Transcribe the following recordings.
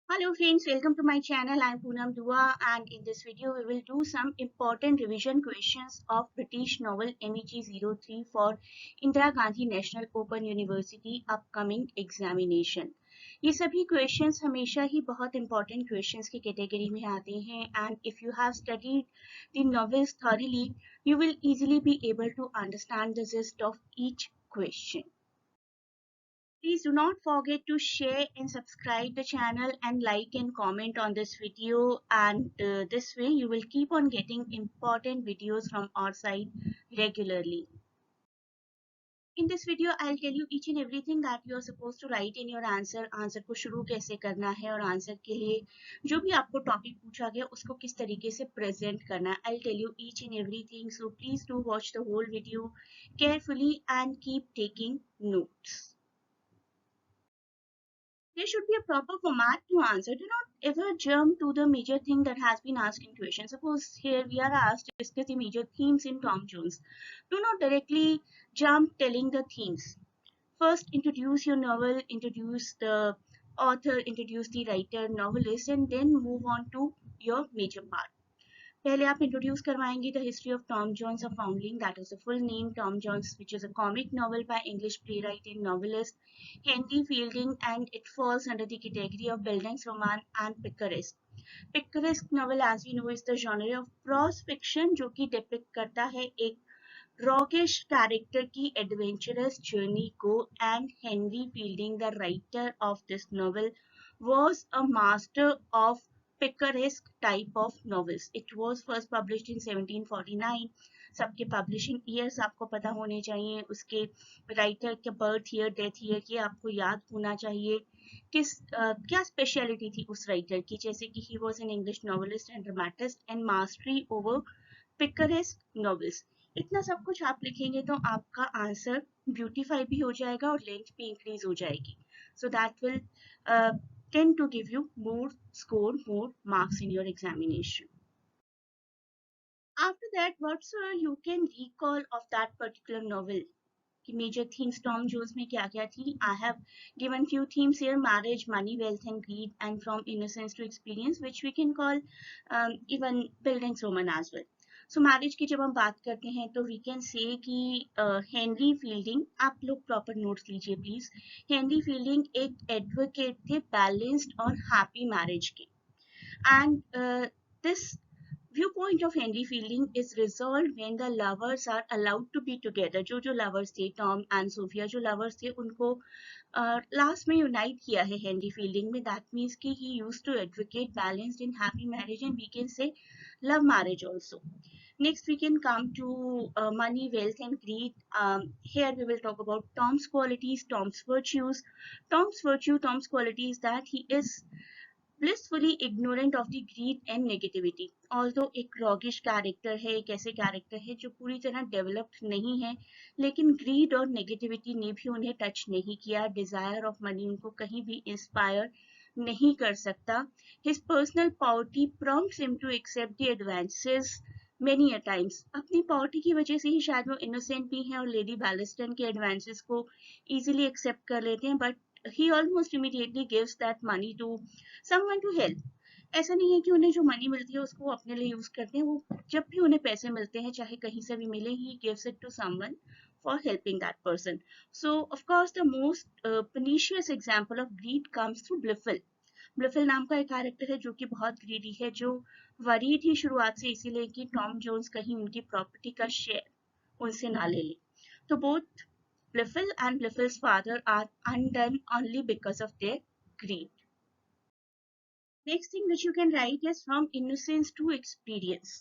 Hello friends, welcome to my channel. I'm Poonam Dua and in this video we will do some important revision questions of British novel MEG03 for Indira Gandhi National Open University upcoming examination. ये सभी questions हमेशा ही बहुत important questions की category में आते हैं and if you have studied the novels thoroughly, you will easily be able to understand the gist of each question. Please do not forget to share and subscribe the channel and like and comment on this video and this way you will keep on getting important videos from our side regularly. In this video, I'll tell you each and everything that you are supposed to write in your answer. Answer को शुरू कैसे करना है और answer के लिए जो भी आपको टॉपिक पूछा गया उसको किस तरीके से प्रेजेंट करना है. I'll tell you each and everything. So please do watch the whole video carefully and keep taking notes. There should be a proper format to answer. Do not ever jump to the major thing that has been asked in question. Suppose here we are asked to discuss the major themes in Tom Jones. Do not directly jump telling the themes. First, introduce your novel, introduce the author, introduce the writer, novelist, and then move on to your major part. पहले आप introduce करवाएंगे the history of Tom Jones a foundling that is the full name Tom Jones which is a comic novel by English playwright and novelist Henry Fielding and it falls under the category of bildungsroman and picaresque. Picaresque novel as we know is the genre of prose fiction जो कि depict करता है एक रॉगिश character की adventurous journey को and Henry fielding the writer of this novel was a master of picaresque type of novels. It was first published in 1749. सबके publishing years आपको पता होने चाहिए, उसके राइटर के बर्थ ईयर डेथ ईयर की आपको याद होना चाहिए, क्या स्पेशलिटी थी उस राइटर की, जैसे कि he was an English novelist and dramatist and mastery over picaresque novels. इतना सब कुछ आप लिखेंगे तो आपका आंसर ब्यूटीफाई भी हो जाएगा और लेंथ भी इंक्रीज हो जाएगी. So that will tend to give you more score, more marks in your examination. After that, whatsoever you can recall of that particular novel. Major themes Tom Jones में क्या क्या थी? I have given few themes here: marriage, money, wealth, and greed, and from innocence to experience, which we can call even bildungsroman as well. So marriage की जब हम बात करते हैं तो वी कैन से कि हेनरी फील्डिंग, आप लोग प्रॉपर नोट्स लीजिए प्लीज. हेनरी फील्डिंग एक एडवोकेट थे बैलेंस्ड और हैप्पी मैरिज के and this viewpoint of Henry Fielding is resolved when the lovers are allowed to be together. जो lovers थे टॉम एंड सोफिया, जो lovers थे उनको लास्ट में यूनाइट किया है हेनरी फील्डिंग में. दैट मीन्स कि he used to advocate balanced in happy marriage and we can say love marriage also. Next, we can come to money, wealth, and greed. Here we will talk about Tom's qualities, Tom's virtues. Tom's virtue, Tom's quality is that he is blissfully ignorant of the greed and negativity. Although एक roguish character है, एक ऐसे character है जो पूरी तरह developed नहीं है, लेकिन greed और negativity ने भी उन्हें touch नहीं किया. Desire of money उनको कहीं भी inspire नहीं कर सकता. His personal poverty prompts him to accept the advances many a times. अपनी poverty की वजह से ही शायद वो innocent भी हैं और लेडी बैलिस्टन के advances को easily accept कर लेते हैं, but he almost immediately gives that money to someone to help. ऐसा नहीं है कि उन्हें जो मनी मिलती है उसको अपने लिए यूज करते हैं. वो जब भी उन्हें पैसे मिलते हैं चाहे कहीं से भी मिले, he gives it to someone for helping that person. So of course the most pernicious example of greed comes through Blifil. ब्लिफिल नाम का एक कैरेक्टर है जो कि बहुत ग्रीडी है, जो वरीड ही शुरुआत से इसीलिए कि टॉम जोन्स कहीं उनकी प्रॉपर्टी का शेयर उनसे ना ले ले. तो both Blifil and Blifil's father are undone only because of their greed. Next thing which you can write is from innocence to experience.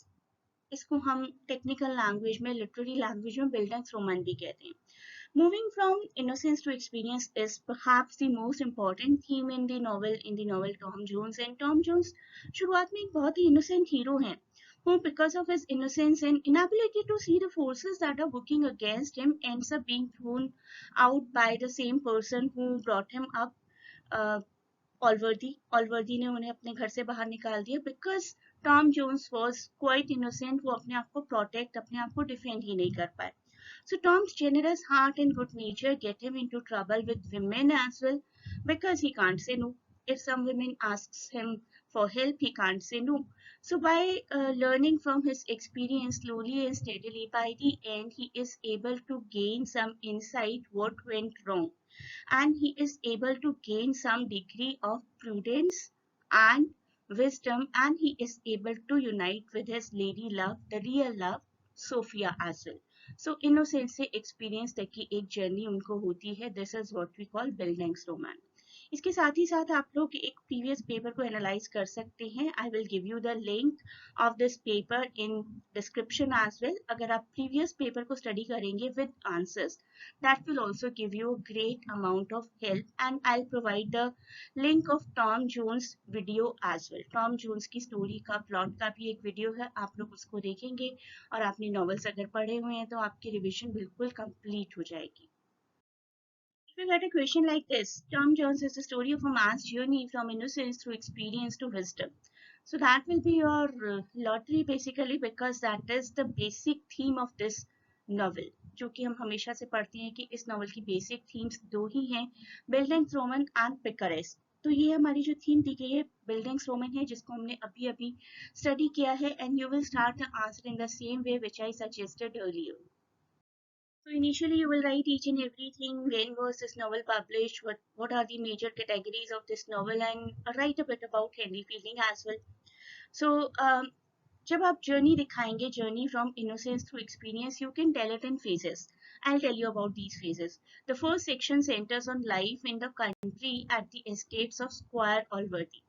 इसको हम टेक्निकल लैंग्वेज में, लिटरेरी लैंग्वेज में bildungsroman भी कहते हैं. Moving from innocence to experience is perhaps the most important theme in the novel Tom Jones. And Tom Jones शुरुआत में एक बहुत ही innocent hero हैं, who because of his innocence and inability to see the forces that are working against him ends up being thrown out by the same person who brought him up, ऑलवर्दी ने उन्हें अपने घर से बाहर निकाल दिया because Tom Jones was quite innocent. वो अपने आप को प्रोटेक्ट, अपने आप को डिफेंड ही नहीं कर पाए. So Tom's generous heart and good nature get him into trouble with women as well because he can't say no. if some women asks him for help, he can't say no. So by learning from his experience slowly and steadily, by the end, he is able to gain some insight what went wrong, and he is able to gain some degree of prudence and wisdom, and he is able to unite with his lady love, the real love, Sophia as well. So innocence से experience तक की एक journey उनको होती है. This is what we call bildungsroman. इसके साथ ही साथ आप लोग एक प्रीवियस पेपर को एनालाइज कर सकते हैं. I will give you the link of this paper in description as well. अगर आप प्रीवियस पेपर को स्टडी करेंगे with answers, that will also give you a great amount of help, and I'll provide the link of Tom Jones video as well. Tom Jones की story का plot का भी एक video है, आप लोग उसको देखेंगे और आपने नॉवेल्स अगर पढ़े हुए हैं तो आपकी रिविजन बिल्कुल कंप्लीट हो जाएगी. If you get a question like this, Tom Jones is the story of a man's journey from innocence through experience to wisdom. So that will be your lottery basically, because that is the basic theme of this novel. जो कि हम हमेशा से पढ़ते हैं कि इस novel की बेसिक थीम्स दो ही हैं, बिल्डिंग्स रोमन एंड पिकरेस्क. तो ये हमारी जो थीम दी गई है बिल्डिंग्स रोमन है, जिसको हमने अभी अभी स्टडी किया है, and you will start the answer in the same way which I suggested earlier. So initially you will write each and everything. When was this novel published? What are the major categories of this novel? And write a bit about Henry Fielding as well. So जब आप journey दिखाएंगे, journey from innocence through experience, you can tell it in phases. I'll tell you about these phases. The first section centers on life in the country at the estates of Squire Allworthy.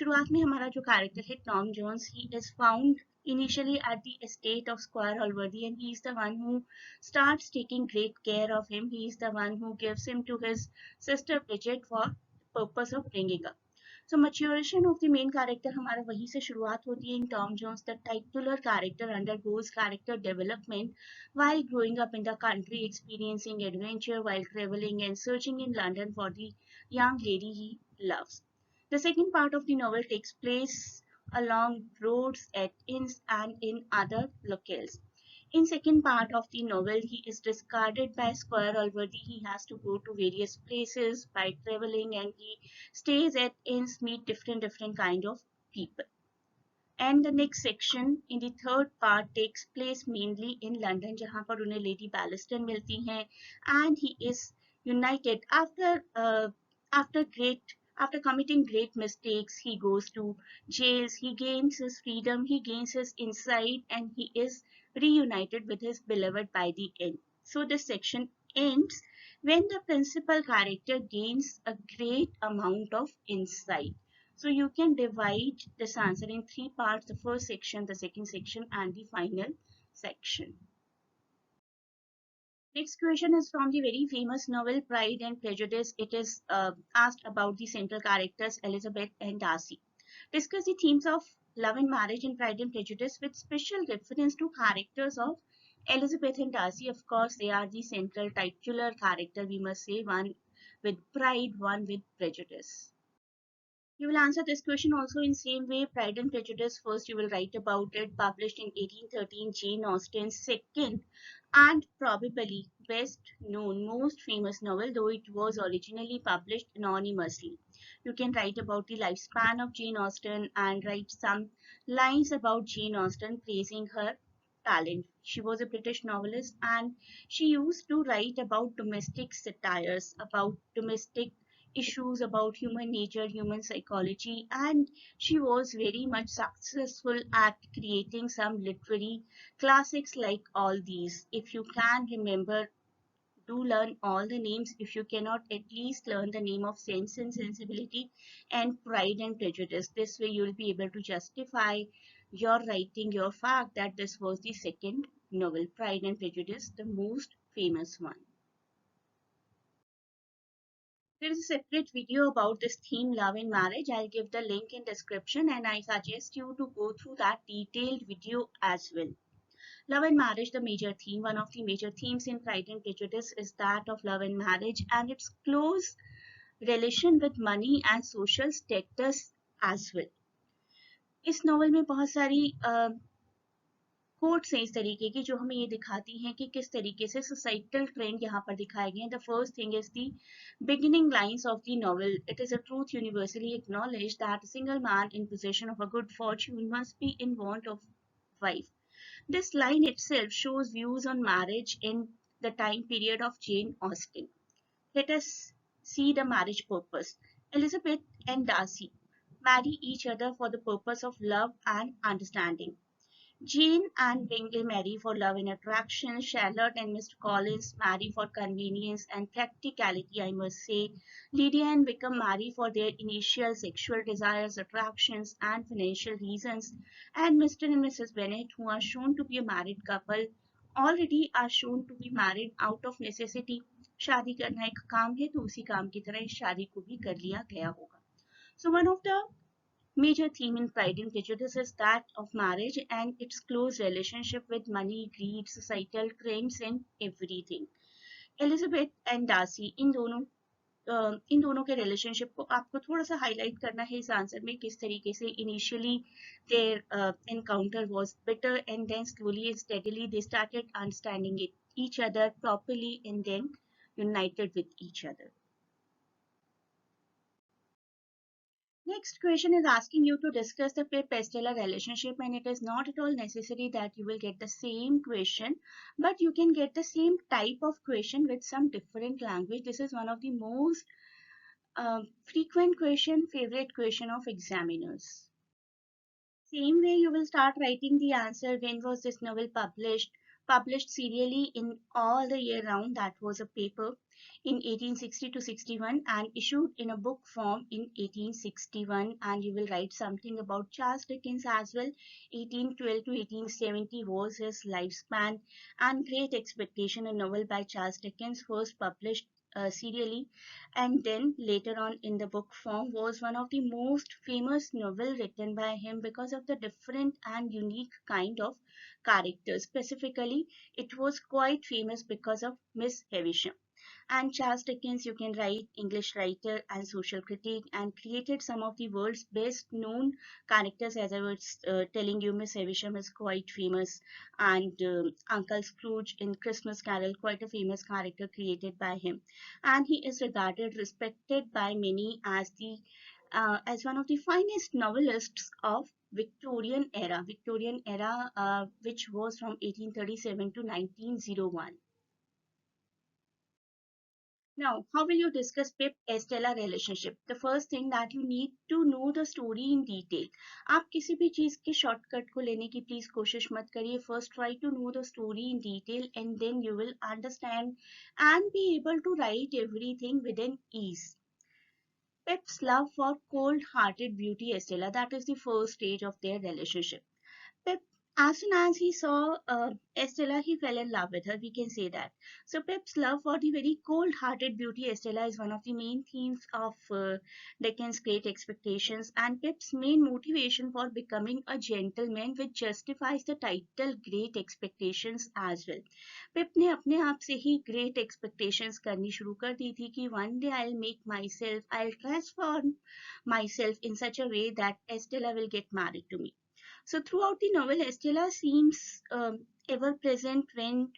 शुरुआत में हमारा जो character है Tom Jones, he is found initially at the estate of Squire Allworthy, and he is the one who starts taking great care of him. He is the one who gives him to his sister Bridget for purpose of bringing up. So maturation of the main character हमारा वहीं से शुरुआत होती है. In Tom Jones, the titular character undergoes character development while growing up in the country, experiencing adventure while traveling and searching in London for the young lady he loves. The second part of the novel takes place along roads, at inns, and in other locales. In second part of the novel, he is discarded by Squire Allworthy. He has to go to various places by traveling, and he stays at inns, meet different kind of people. And the next section in the third part takes place mainly in London, जहाँ पर उन्हें Lady Ballaston मिलती हैं, and he is united after committing great mistakes. He goes to jails, he gains his freedom, he gains his insight, and he is reunited with his beloved by the end. So this section ends when the principal character gains a great amount of insight. So you can divide this answer in three parts: the first section, the second section, and the final section. Next question is from the very famous novel Pride and Prejudice. It is asked about the central characters Elizabeth and Darcy. Discuss the themes of love and marriage in Pride and Prejudice with special reference to characters of Elizabeth and Darcy. Of course, they are the central titular character, we must say, one with pride, one with prejudice. You will answer this question also in same way. Pride and Prejudice, first you will write about it, published in 1813, Jane Austen's second and probably best known, most famous novel, though it was originally published anonymously. You can write about the lifespan of Jane Austen and write some lines about Jane Austen praising her talent. She was a British novelist, and she used to write about domestic satires, about domestic issues, about human nature, human psychology, and she was very much successful at creating some literary classics like all these. If you can remember, do learn all the names. If you cannot, at least learn the name of Sense and Sensibility and Pride and Prejudice. This way you will be able to justify your writing, your fact that this was the second novel, Pride and Prejudice, the most famous one. There is a separate video about this theme, love and marriage. I'll give the link in description, and I suggest you to go through that detailed video as well. Love and marriage, the major theme. One of the major themes in Pride and Prejudice is that of love and marriage and its close relation with money and social status as well. इस novel में बहुत सारी quotes हैं इस तरीके की जो हमें ये दिखाती हैं कि किस तरीके से सोसाइटल ट्रेंड यहाँ पर दिखाए गए हैं. The first thing is the beginning lines of the novel. It is a truth universally acknowledged that a single man in possession of a good fortune must be in want of wife. This line itself shows views on marriage in the time period of Jane Austen. Let us see the marriage purpose. Elizabeth and Darcy marry each other for the purpose of love and understanding. Jane and Bingley marry for love and attraction. Charlotte and Mr. Collins marry for convenience and practicality, I must say. Lydia and Wickham marry for their initial sexual desires, attractions, and financial reasons. And Mr. and Mrs. Bennet, who are shown to be a married couple, already are shown to be married out of necessity. शादी करना एक काम है तो उसी काम की तरह इस शादी को भी कर लिया गया होगा. So one of the major theme in Pride and Prejudice is that of marriage and its close relationship with money, greed, societal trends and everything. Elizabeth and Darcy इन दोनों के रिलेशनशिप को आपको थोड़ा सा हाईलाइट करना है इस आंसर में किस तरीके से initially their encounter was bitter and then slowly and steadily they started understanding each other properly and then united with each other. Next question is asking you to discuss the Pip-Estella relationship, and it is not at all necessary that you will get the same question, but you can get the same type of question with some different language. This is one of the most frequent question, favorite question of examiners. Same way you will start writing the answer. When was this novel published? Published serially in all the year round. That was a paper in 1860 to 61 and issued in a book form in 1861. And you will write something about Charles Dickens as well. 1812 to 1870 was his lifespan. And Great Expectation, a novel by Charles Dickens, first published serially and then later on in the book form, was one of the most famous novel written by him because of the different and unique kind of characters. Specifically, it was quite famous because of Miss Havisham. And Charles Dickens, you can write English writer and social critic, and created some of the world's best known characters. As I was telling you, Miss Havisham is quite famous, and Uncle Scrooge in Christmas Carol, quite a famous character created by him. And he is regarded, respected by many as the as one of the finest novelists of Victorian era, which was from 1837 to 1901. Now, how will you discuss Pip-Estella relationship? The first thing that you need to know the story in detail. आप किसी भी चीज के shortcut को लेने की please कोशिश मत करिए. First try to know the story in detail and then you will understand and be able to write everything within ease. Pip's love for cold-hearted beauty Estella, that is the first stage of their relationship. Pip, as soon as he saw Estella, he fell in love with her. We can say that. So Pip's love for the very cold-hearted beauty Estella is one of the main themes of Dickens' Great Expectations, and Pip's main motivation for becoming a gentleman, which justifies the title Great Expectations as well. Pip ने अपने आप से ही Great Expectations करनी शुरू कर दी थी कि one day I'll transform myself in such a way that Estella will get married to me. So throughout the novel, Estella seems ever present when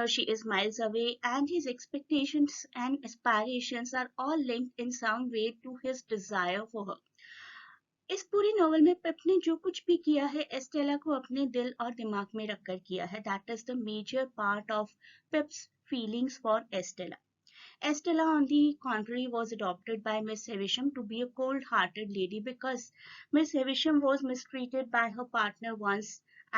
she is miles away, and his expectations and aspirations are all linked in some way to his desire for her. इस पूरी novel में पिप ने जो कुछ भी किया है Estella को अपने दिल और दिमाग में रखकर किया है. That is the major part of Pip's feelings for Estella. Estella, on the contrary, was adopted by Miss Havisham to be a cold-hearted lady because Miss Havisham was mistreated by her partner once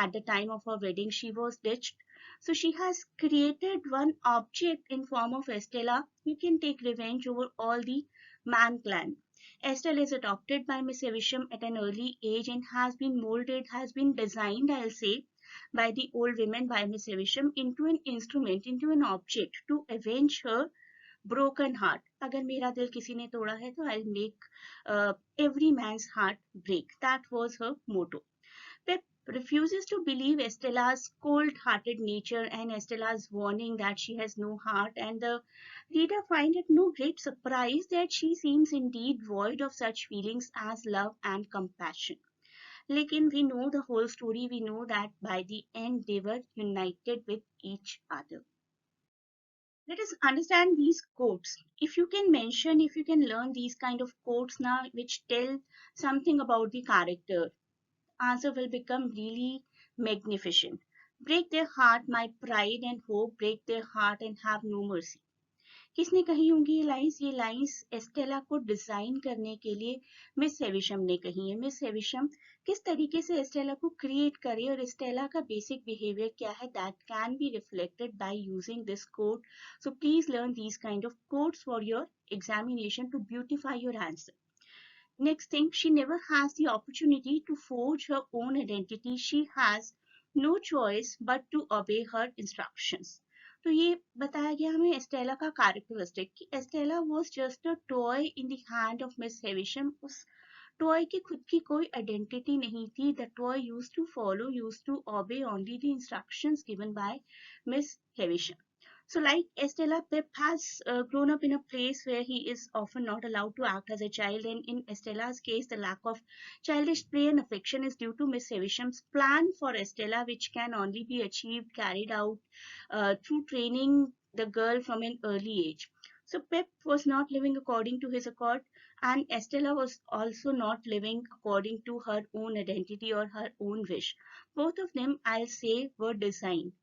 at the time of her wedding. She was ditched. So she has created one object in form of Estella who can take revenge over all the Man clan. Estella is adopted by Miss Havisham at an early age and has been molded, has been designed, I'll say, by the old women, by Miss Havisham, into an instrument, into an object to avenge her broken heart. अगर मेरा दिल किसी ने तोड़ा है तो I'll make every man's heart break. That was her motto. Pip refuses to believe Estella's cold-hearted nature and Estella's warning that she has no heart, and the reader finds it no great surprise that she seems indeed void of such feelings as love and compassion. लेकिन we know the whole story. We know that by the end they were united with each other. Let us understand these quotes. If you can mention, if you can learn these kind of quotes now which tell something about the character, answer will become really magnificent. Break their heart, my pride and hope, break their heart and have no mercy. किसने कही होंगी ये lines Estella को design करने के लिए miss सेविशम ने कही है. मिस सेविशम किस तरीके से एस्टेला को क्रिएट करे और एस्टेला का बेसिक बिहेवियर क्या है, that can be reflected by using this code. So please learn these kind of codes for your examination to beautify your answer. Next thing, she never has the opportunity to forge her own identity. She has no choice but to obey her instructions. तो ये बताया गया हमें Estella का characteristic कि Estella was just a toy in the hand of Miss Havisham. उस toy की खुद की कोई आइडेंटिटी नहीं थी. The toy used to follow, used to obey only the instructions given by Miss Havisham. So, like Estella, Pip has grown up in a place where he is often not allowed to act as a child, and in Estella's case, the lack of childish play and affection is due to Miss Havisham's plan for Estella, which can only be achieved, carried out through training the girl from an early age. So, Pip was not living according to his accord, and Estella was also not living according to her own identity or her own wish. Both of them, I'll say, were designed.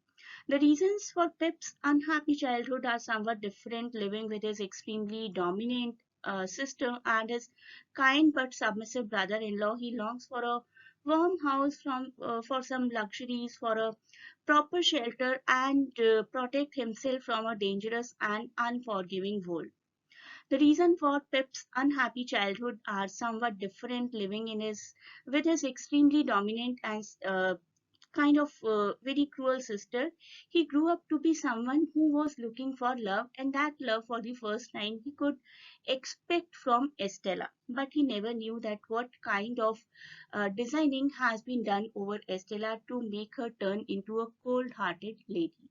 The reasons for Pip's unhappy childhood are somewhat different. Living with his extremely dominant sister and his kind but submissive brother-in-law, he longs for a warm house, for some luxuries, for a proper shelter, and protect himself from a dangerous and unforgiving world. The reason for Pip's unhappy childhood are somewhat different. Living in his with his extremely dominant and kind of very cruel sister, he grew up to be someone who was looking for love, and that love for the first time he could expect from Estella. But he never knew that what kind of designing has been done over Estella to make her turn into a cold-hearted lady.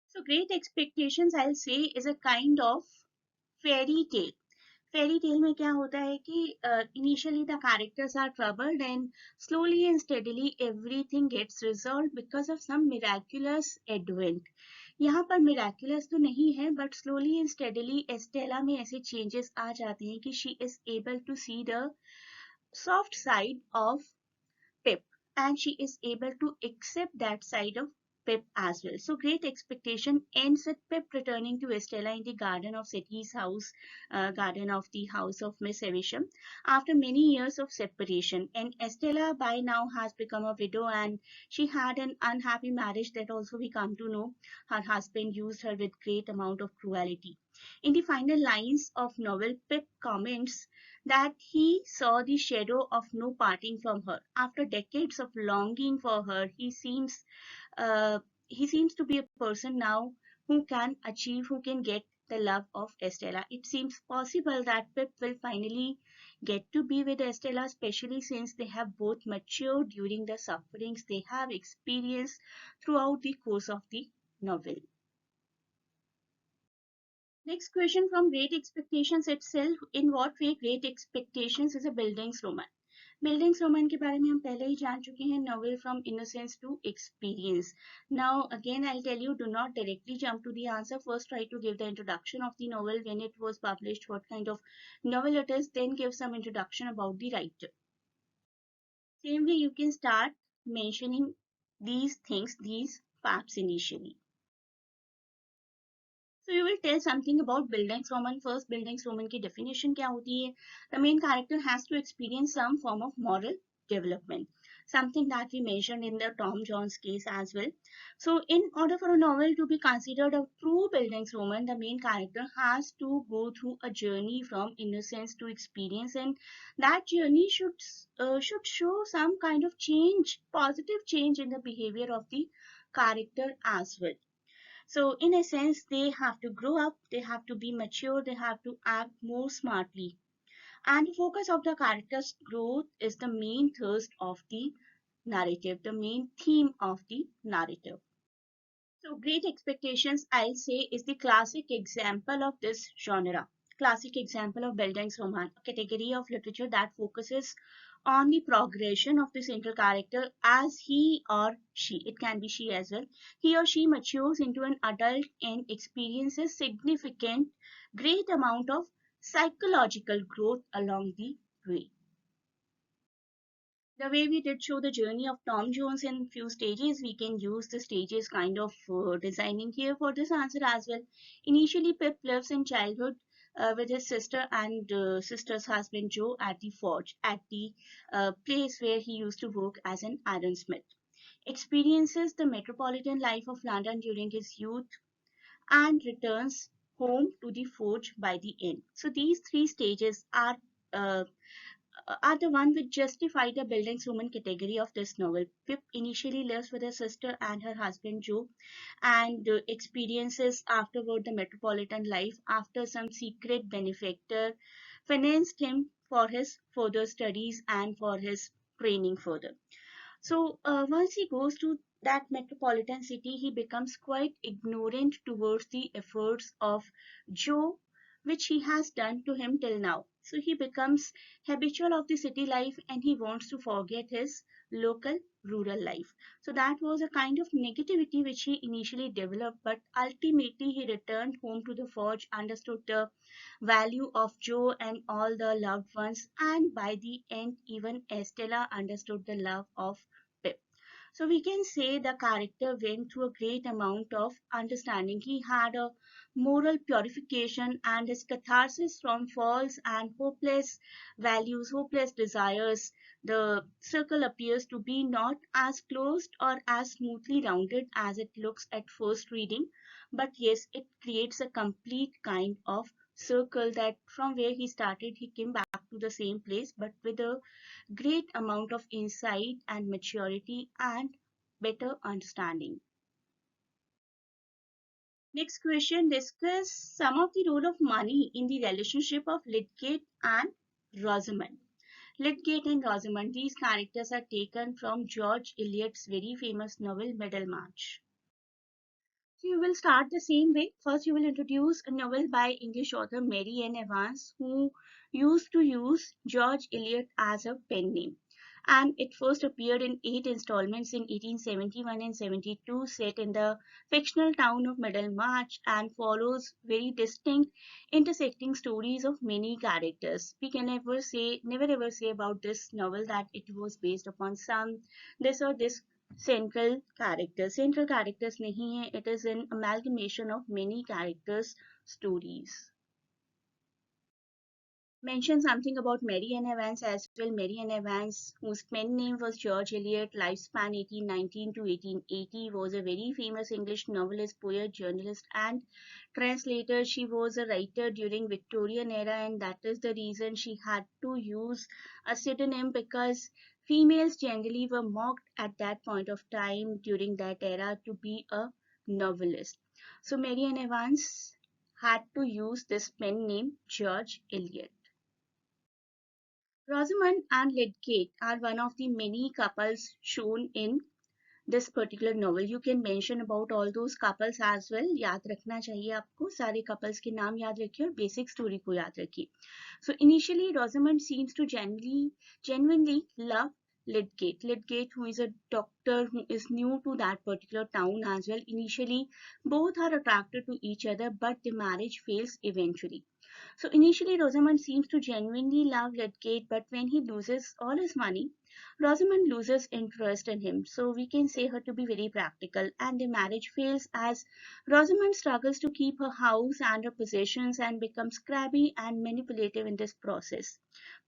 So, Great Expectations, I'll say, is a kind of fairy tale. Fairy tale में क्या होता है कि initially the characters are troubled and slowly and steadily everything gets resolved because of some miraculous event. यहाँ पर miraculous तो नहीं है, but slowly and steadily Estella में ऐसे changes आ जाते हैं कि she is able to see the soft side of Pip, and she is able to accept that side of Pip as well. So Great Expectation ends with Pip returning to Estella in the garden of Seti's house, garden of the house of Miss Havisham, after many years of separation. And Estella by now has become a widow, and she had an unhappy marriage that also we come to know. Her husband used her with great amount of cruelty. In the final lines of novel, Pip comments that he saw the shadow of no parting from her. After decades of longing for her, uh, he seems to be a person now who can achieve, who can get the love of Estella. It seems possible that Pip will finally get to be with Estella, especially since they have both matured during the sufferings they have experienced throughout the course of the novel. Next question from Great Expectations itself. In what way Great Expectations is a bildungsroman? Bildungsroman के बारे में हम पहले ही जान चुके हैं. Novel from innocence to experience. Now again I'll tell you, do not directly jump to the answer. First try to give the introduction of the novel, when it was published, what kind of novel it is, then give some introduction about the writer. Same way you can start mentioning these things, these facts initially. So you will tell something about bildungsroman. First, bildungsroman की definition क्या होती है? The main character has to experience some form of moral development, something that we mentioned in the Tom Jones case as well. So in order for a novel to be considered a true bildungsroman, the main character has to go through a journey from innocence to experience, and that journey should show some kind of change, positive change in the behavior of the character as well. So in a sense, they have to grow up, they have to be mature, they have to act more smartly. And the focus of the character's growth is the main thrust of the narrative, the main theme of the narrative. So Great Expectations, I'll say, is the classic example of this genre. classic example of bildungsroman, a category of literature that focuses on the progression of the central character as he or she, it can be she as well, he or she matures into an adult and experiences significant great amount of psychological growth along the way. The way we did show the journey of Tom Jones in few stages, we can use the stages kind of designing here for this answer as well. Initially, Pip lives in childhood with his sister and sister's husband Joe at the forge, at the place where he used to work as an ironsmith. Experiences the metropolitan life of London during his youth and returns home to the forge by the end. So these three stages uh, are the one which justify the bildungsroman category of this novel. Pip initially lives with her sister and her husband Joe and experiences afterward the metropolitan life after some secret benefactor financed him for his further studies and for his training further. So once he goes to that metropolitan city, he becomes quite ignorant towards the efforts of Joe, which he has done to him till now. So he becomes habitual of the city life and he wants to forget his local rural life. So that was a kind of negativity which he initially developed, but ultimately he returned home to the forge, understood the value of Joe and all the loved ones, and by the end, even Estella understood the love of Pip. So we can say the character went through a great amount of understanding. He had a moral purification and his catharsis from false and hopeless values, hopeless desires. The circle appears to be not as closed or as smoothly rounded as it looks at first reading, but yes, it creates a complete kind of circle that from where he started, he came back to the same place, but with a great amount of insight and maturity and better understanding. Next question, discuss some of the role of money in the relationship of Lydgate and Rosamund. Lydgate and Rosamund, these characters are taken from George Eliot's very famous novel Middlemarch. So you will start the same way. First, you will introduce a novel by English author Mary Ann Evans, who used to use George Eliot as a pen name. And it first appeared in 8 installments in 1871 and 72, set in the fictional town of Middlemarch, and follows very distinct, intersecting stories of many characters. We can never ever say about this novel that it was based upon some this or this central characters नहीं है, it is an amalgamation of many characters stories. Mention something about Mary Ann Evans as well. Mary Ann Evans, whose pen name was George Eliot, lifespan 1819 to 1880, was a very famous English novelist, poet, journalist, and translator. She was a writer during Victorian era, and that is the reason she had to use a pseudonym, because females generally were mocked at that point of time during that era to be a novelist. So Mary Ann Evans had to use this pen name George Eliot. Rosamund and Lydgate are one of the many couples shown in this particular novel. You can mention about all those couples as well. याद रखना चाहिए आपको, सारे couples के नाम याद रखिए और basic story को याद रखिए. So initially Rosamund seems to genuinely love Lydgate. Lydgate, who is a doctor who is new to that particular town as well. Initially both are attracted to each other, but the marriage fails eventually. So initially Rosamund seems to genuinely love Lydgate, but when he loses all his money, Rosamund loses interest in him. So we can say her to be very practical, and the marriage fails as Rosamund struggles to keep her house and her possessions and becomes crabby and manipulative in this process.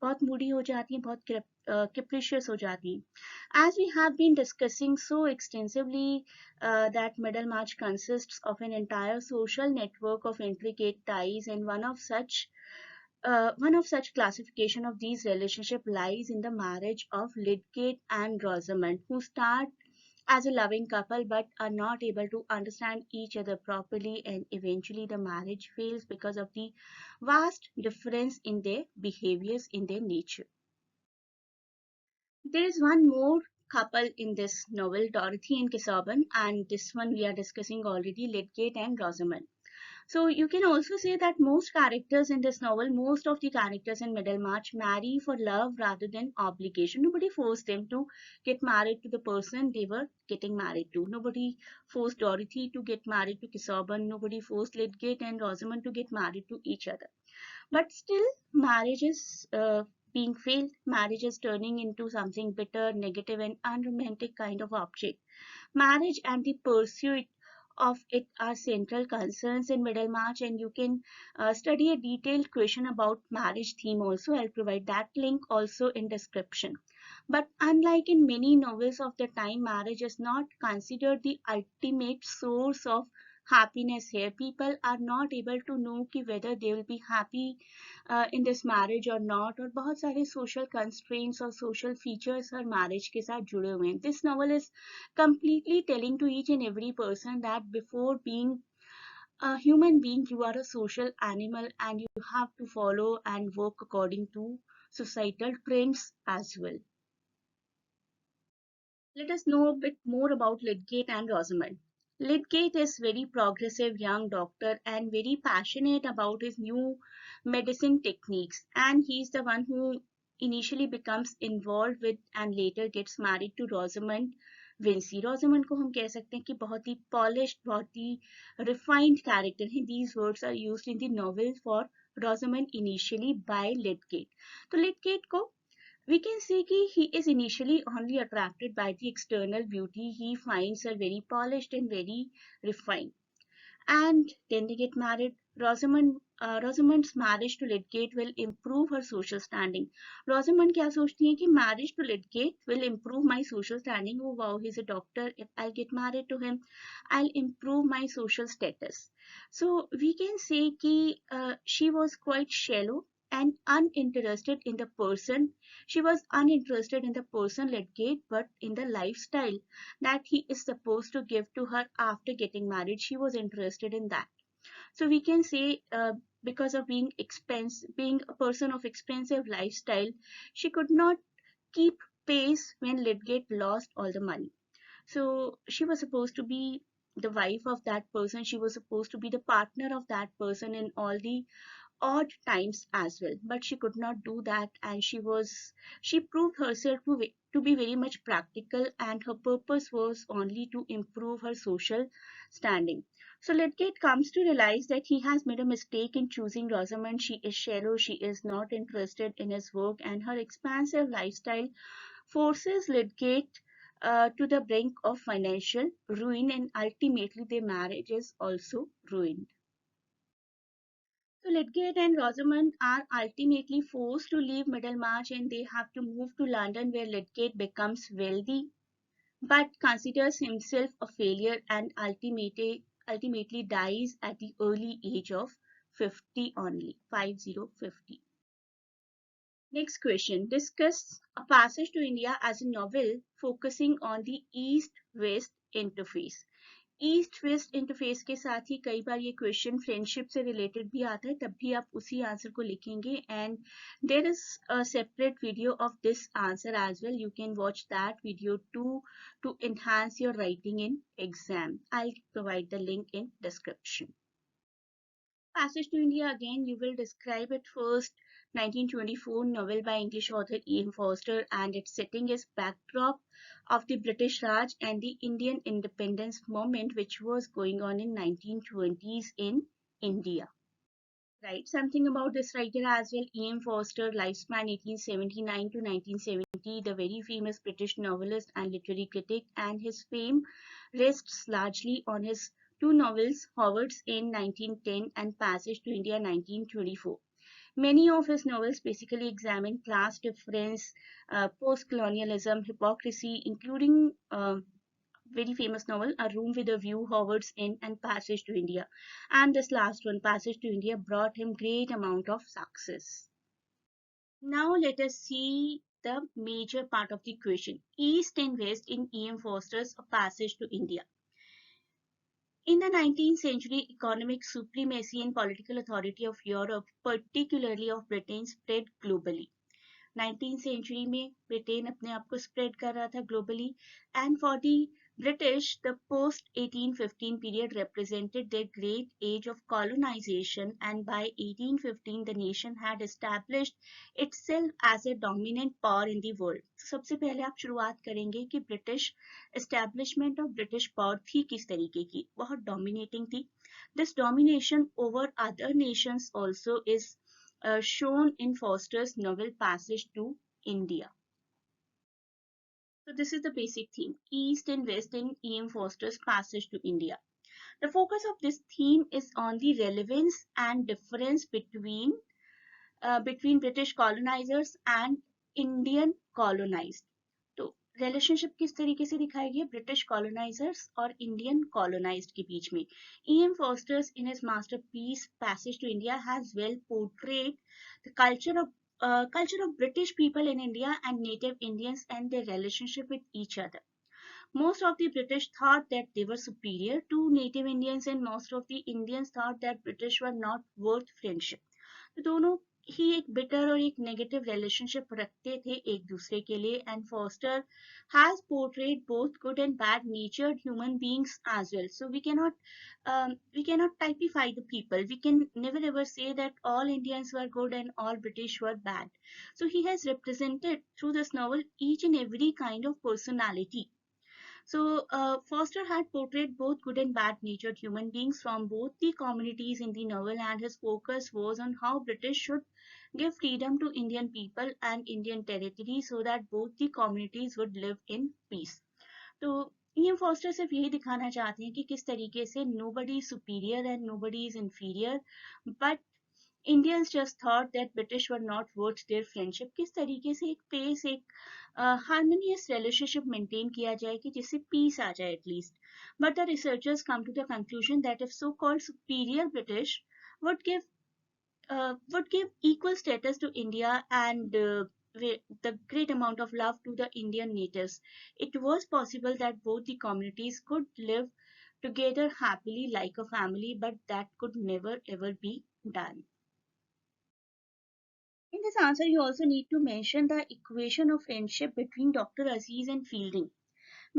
बहुत moody हो जाती है, बहुत capricious हो जाती है. As we have been discussing so extensively, that Middlemarch consists of an entire social network of intricate ties, and one of such classification of these relationship lies in the marriage of Lydgate and Rosamund, who start as a loving couple but are not able to understand each other properly, and eventually the marriage fails because of the vast difference in their behaviors, in their nature. There is one more couple in this novel, Dorothy and Casaubon, and this one we are discussing already, Lydgate and Rosamund. So you can also say that most characters in this novel, most of the characters in Middlemarch marry for love rather than obligation. Nobody forced them to get married to the person they were getting married to. Nobody forced Dorothy to get married to Casaubon. Nobody forced Lydgate and Rosamund to get married to each other. But still, marriage is being failed. Marriage is turning into something bitter, negative, and unromantic kind of object. Marriage and the pursuit of it are central concerns in Middlemarch, and you can study a detailed question about marriage theme also. I'll provide that link also in description. But unlike in many novels of the time, marriage is not considered the ultimate source of happiness here. People are not able to know कि whether they will be happy in this marriage or not, और बहुत सारे social constraints और social features हर marriage के साथ जुड़े हुए हैं. This novel is completely telling to each and every person that before being a human being, you are a social animal and you have to follow and work according to societal trends as well. Let us know a bit more about Lydgate and Rosamund. Lydgate is very progressive young doctor and very passionate about his new medicine techniques, and he's the one who initially becomes involved with and later gets married to Rosamund Vincy. Rosamund को हम कह सकते हैं कि बहुत ही polished, बहुत ही refined character है. These words are used in the novel for Rosamund initially by Lydgate. तो Lydgate को we can say that he is initially only attracted by the external beauty. He finds her very polished and very refined. And then they get married. Rosamund's marriage to Lydgate will improve her social standing. Rosamund क्या सोचती है कि marriage to Lydgate will improve my social standing. Oh wow, he's a doctor. If I'll get married to him, I'll improve my social status. So we can say that she was quite shallow and uninterested in the person. She was uninterested in the person Lydgate, but in the lifestyle that he is supposed to give to her after getting married. She was interested in that. So we can say because of being a person of expensive lifestyle, she could not keep pace when Lydgate lost all the money. So she was supposed to be the wife of that person. She was supposed to be the partner of that person in all the odd times as well, but she could not do that, and she proved herself to be very much practical, and her purpose was only to improve her social standing. So Lydgate comes to realize that he has made a mistake in choosing Rosamund. She is shallow, she is not interested in his work, and her expansive lifestyle forces Lydgate to the brink of financial ruin, and ultimately their marriage is also ruined. So Lydgate and Rosamund are ultimately forced to leave Middlemarch and they have to move to London, where Lydgate becomes wealthy but considers himself a failure and ultimately dies at the early age of 50 only, 50. Next question. Discuss A Passage to India as a novel focusing on the East-West interface. East west interface के साथ ही कई बार ये question friendship से related भी आता है, तब भी आप उसी आंसर को लिखेंगे, and there is a separate video of this answer as well. You can watch that video to enhance your writing in exam. I'll provide the link in description. Passage to India, again you will describe it first. 1924 novel by English author E.M. Forster, and its setting is backdrop of the British Raj and the Indian independence movement which was going on in 1920s in India. Write something about this writer as well. E.M. Forster, lifespan 1879 to 1970, the very famous British novelist and literary critic, and his fame rests largely on his two novels, Howards in 1910 and Passage to India 1924. Many of his novels basically examine class difference, post-colonialism, hypocrisy, including very famous novel, A Room with a View, Howard's Inn, and Passage to India. And this last one, Passage to India, brought him great amount of success. Now let us see the major part of the question. East and West in E.M. Forster's A Passage to India. In the 19th century, economic supremacy and political authority of Europe, particularly of Britain, spread globally. 19th century में Britain अपने आप को spread कर रहा था globally, and for the British, the post 1815 period represented their great age of colonization, and by 1815 the nation had established itself as a dominant power in the world. सबसे पहले आप शुरुआत करेंगे कि British establishment of British power थी किस तरीके की, बहुत dominating थी. This domination over other nations also is shown in Foster's novel Passage to India. So this is the basic theme, East and West in E.M. Foster's Passage to India. The focus of this theme is on the relevance and difference between British colonizers and Indian colonized. तो relationship किस तरीके से दिखाई गई British colonisers और Indian colonised के बीच में. E.M. Foster's in his masterpiece Passage to India has well portrayed the culture of British people in India and native Indians and their relationship with each other. Most of the British thought that they were superior to native Indians and most of the Indians thought that British were not worth friendship. तो दोनों ही एक bitter और एक negative relationship रखते थे एक दूसरे के लिए and Foster has portrayed both good and bad natured human beings as well so we cannot typify the people. We can never ever say that all Indians were good and all British were bad. So he has represented through this novel each and every kind of personality. So, Foster had portrayed both good and bad natured human beings from both the communities in the novel, and his focus was on how British should give freedom to Indian people and Indian territory so that both the communities would live in peace. तो E.M. Foster सिर्फ यही दिखाना चाहते हैं कि किस तरीके से nobody is superior and nobody is inferior, but Indians just thought that British were not worth their friendship. किस तरीके से एक पेस एक हार्मोनियस रिलेशनशिप मेंटेन किया जाए कि जिससे पीस आ जाए at least. But the researchers come to the conclusion that if so called superior British would give would give equal status to India and the great amount of love to the Indian natives. It was possible that both the communities could live together happily like a family, but that could never ever be done. In this answer, you also need to mention the equation of friendship between Dr. Aziz and Fielding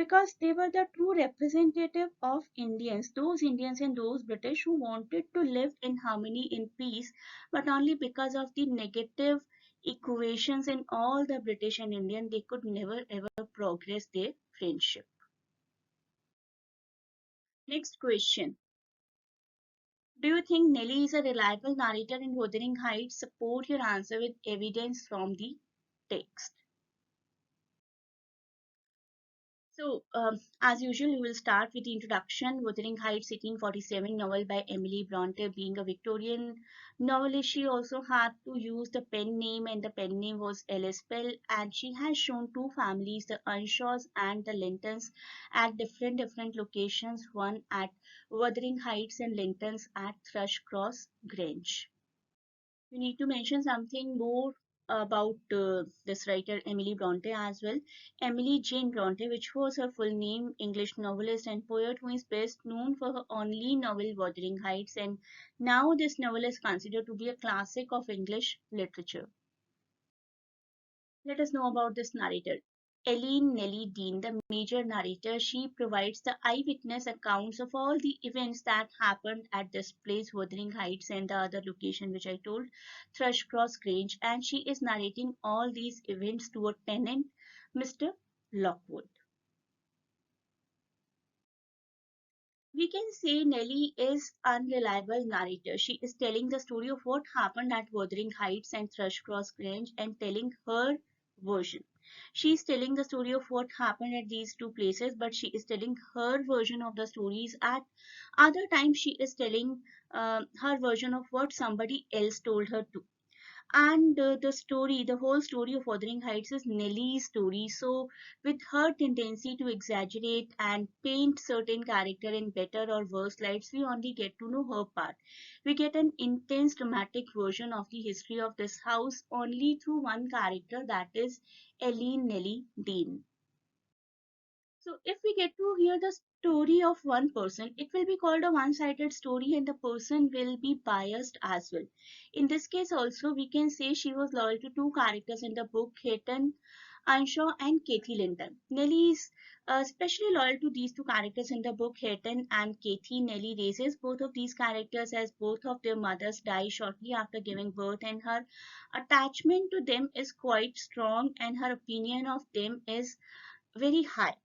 because they were the true representative of Indians, those Indians and those British who wanted to live in harmony in peace, but only because of the negative equations in all the British and Indian, they could never ever progress their friendship. Next question. Do you think Nelly is a reliable narrator in Wuthering Heights? Support your answer with evidence from the text. So, as usual, we will start with the introduction. Wuthering Heights, 1847 novel by Emily Bronte. Being a Victorian novelist, she also had to use the pen name, and the pen name was Alice Bell. And she has shown two families, the Earnshaws and the Lintons, at different locations. One at Wuthering Heights and Lintons at Thrushcross Grange. We need to mention something more about this writer Emily Bronte as well. Emily Jane Bronte, which was her full name, English novelist and poet who is best known for her only novel Wuthering Heights, and now this novel is considered to be a classic of English literature. Let us know about this narrator. Eileen Nellie Dean, the major narrator, she provides the eyewitness accounts of all the events that happened at this place, Wuthering Heights, and the other location which I told, Thrushcross Grange, and she is narrating all these events to a tenant, Mr. Lockwood. We can say Nellie is unreliable narrator. She is telling the story of what happened at Wuthering Heights and Thrushcross Grange and telling her version. She is telling the story of what happened at these two places, but she is telling her version of the stories. At other times, she is telling her version of what somebody else told her to. And the whole story of Wuthering Heights is Nellie's story. So, with her tendency to exaggerate and paint certain character in better or worse lights, we only get to know her part. We get an intense dramatic version of the history of this house only through one character, that is Eileen Nellie Dean. So if we get to hear the story of one person, it will be called a one-sided story and the person will be biased as well. In this case also, we can say she was loyal to two characters in the book, Hayton Anshaw and Kathy Linton. Nellie is especially loyal to these two characters in the book, Hayton and Kathy. Nellie raises both of these characters as both of their mothers die shortly after giving birth, and her attachment to them is quite strong and her opinion of them is very high.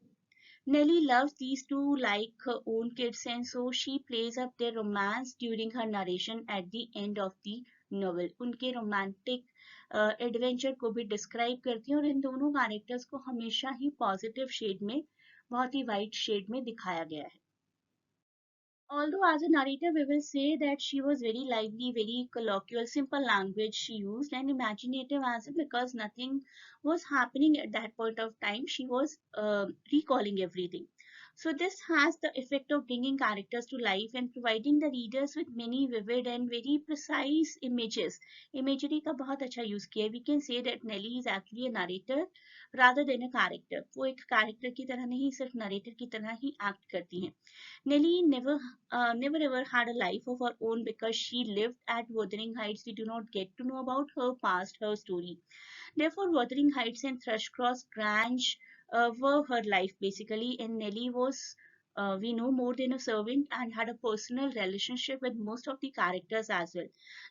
Nellie loves these two like her own kids, and so she plays up their romance during her narration at the end of the novel. उनके romantic adventure को भी describe करती है और इन दोनों characters को हमेशा ही positive shade में, बहुत ही वाइट शेड में दिखाया गया है. Although as a narrator we will say that she was very lively, very colloquial, simple language she used, and imaginative as well, because nothing was happening at that point of time. She was recalling everything. So this has the effect of bringing characters to life and providing the readers with many vivid and very precise images. Imagery का बहुत अच्छा use किया है. We can say that Nellie is actually a narrator rather than a character. वो एक character की तरह नहीं, सिर्फ narrator की तरह ही act करती हैं. Nellie never ever had a life of her own because she lived at Wuthering Heights. We do not get to know about her past, her story. Therefore, Wuthering Heights and Thrushcross Grange were her life basically, and Nellie was, we know, more than a servant and had a personal relationship with most of the characters as well.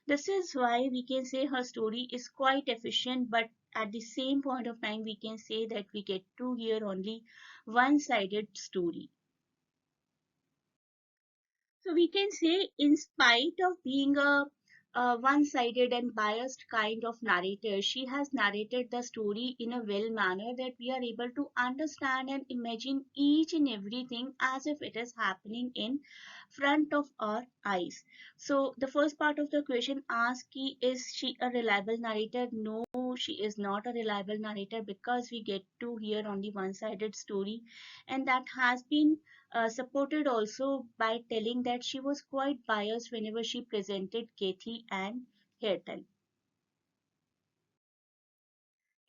This is why we can say her story is quite efficient, but at the same point of time, we can say that we get to hear only one-sided story. So we can say, in spite of being a one-sided and biased kind of narrator, she has narrated the story in a well manner that we are able to understand and imagine each and everything as if it is happening in front of our eyes. So the first part of the question asks, is she a reliable narrator? No, she is not a reliable narrator because we get to hear only one-sided story, and that has been supported also by telling that she was quite biased whenever she presented Kathy and Hareton.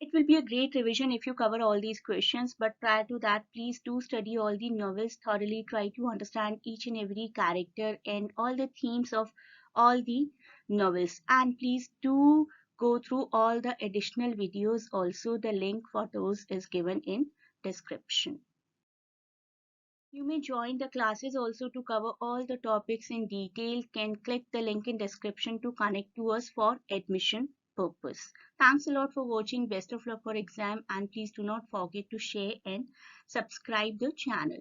It will be a great revision if you cover all these questions, but prior to that, please do study all the novels thoroughly, try to understand each and every character and all the themes of all the novels. And please do go through all the additional videos also. The link for those is given in description. You may join the classes also to cover all the topics in detail. Can click the link in description to connect to us for admission purpose. Thanks a lot for watching. Best of luck for exam, and please do not forget to share and subscribe the channel.